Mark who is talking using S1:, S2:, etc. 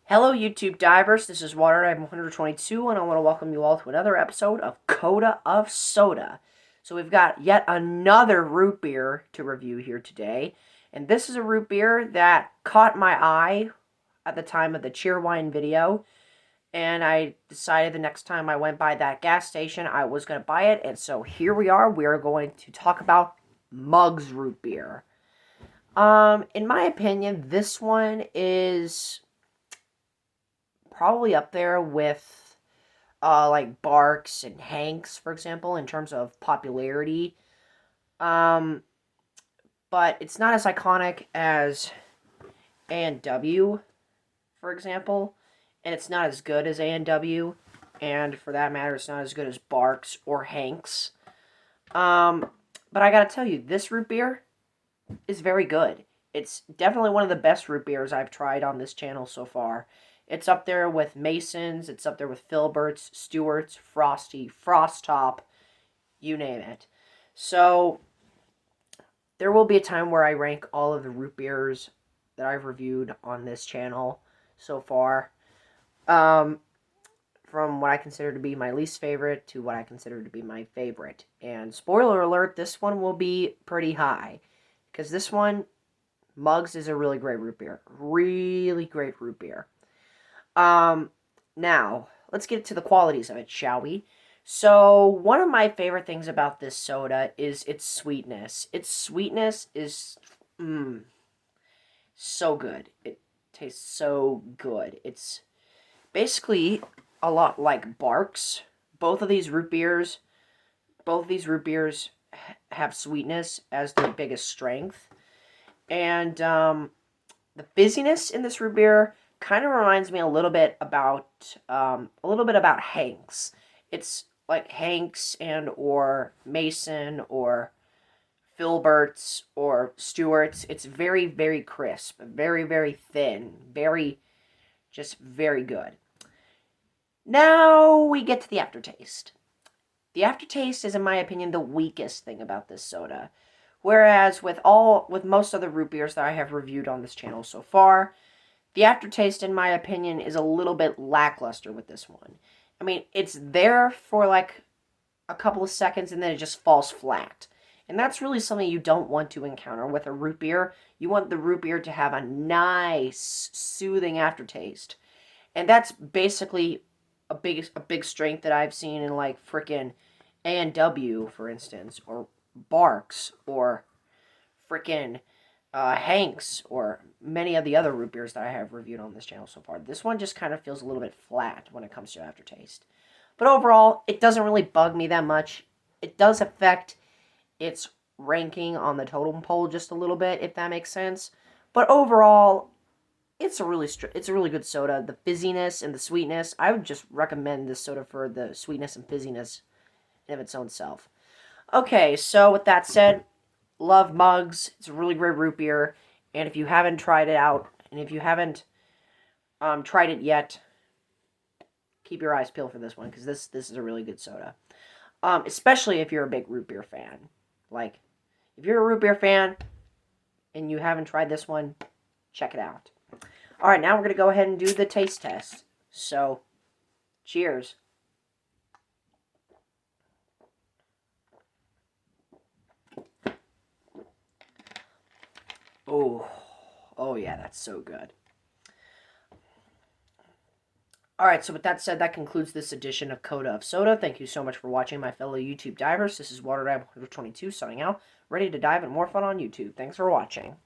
S1: Hello, YouTube divers. This is Water 122, and I want to welcome you all to another episode of Coda of Soda. So we've got yet another root beer to review here today, and this is a root beer that caught my eye at the time of the Cheerwine video, and I decided the next time I went by that gas station, I was going to buy it, and so here we are. We are going to talk about Muggs root beer. In my opinion, this one is probably up there with like Barks and Hanks, for example, in terms of popularity. But it's not as iconic as A&W, for example, and it's not as good as A&W, and for that matter, it's not as good as Barks or Hanks. But I gotta tell you, this root beer is very good. It's definitely one of the best root beers I've tried on this channel so far. It's up there with Mason's, it's up there with Filbert's, Stewart's, Frosty, Frost Top, you name it. So, there will be a time where I rank all of the root beers that I've reviewed on this channel so far. From what I consider to be my least favorite to what I consider to be my favorite. And spoiler alert, this one will be pretty high. Because this one, Muggs is a really great root beer. Really great root beer. Now, let's get to the qualities of it, shall we? So, one of my favorite things about this soda is its sweetness. Its sweetness is, so good. It tastes so good. It's basically a lot like Barks. Both of these root beers have sweetness as their biggest strength. And, the fizziness in this root beer kind of reminds me a little bit about Hanks. It's like Hanks and or Mason or Filbert's or Stewart's. It's very, very crisp, very, very thin, very good. Now we get to the aftertaste. The aftertaste is, in my opinion, the weakest thing about this soda. Whereas with most other root beers that I have reviewed on this channel so far, the aftertaste, in my opinion, is a little bit lackluster with this one. I mean, it's there for like a couple of seconds and then it just falls flat. And that's really something you don't want to encounter with a root beer. You want the root beer to have a nice, soothing aftertaste. And that's basically a big strength that I've seen in like frickin' A&W, for instance, or Barks, or frickin' Hanks, or many of the other root beers that I have reviewed on this channel so far. This one just kind of feels a little bit flat when it comes to aftertaste. But overall, it doesn't really bug me that much. It does affect its ranking on the totem pole just a little bit, if that makes sense. But overall, it's a really good soda. The fizziness and the sweetness, I would just recommend this soda for the sweetness and fizziness of its own self. Okay, so with that said, love Muggs. It's a really great root beer. And if you haven't tried it out, and if you haven't tried it yet, keep your eyes peeled for this one, because this is a really good soda. Especially if you're a big root beer fan. Like, if you're a root beer fan and you haven't tried this one, check it out. Alright, now we're going to go ahead and do the taste test. So, cheers. Oh yeah, that's so good. Alright, so with that said, that concludes this edition of Coda of Soda. Thank you so much for watching, my fellow YouTube divers. This is Water 122 signing out, ready to dive in more fun on YouTube. Thanks for watching.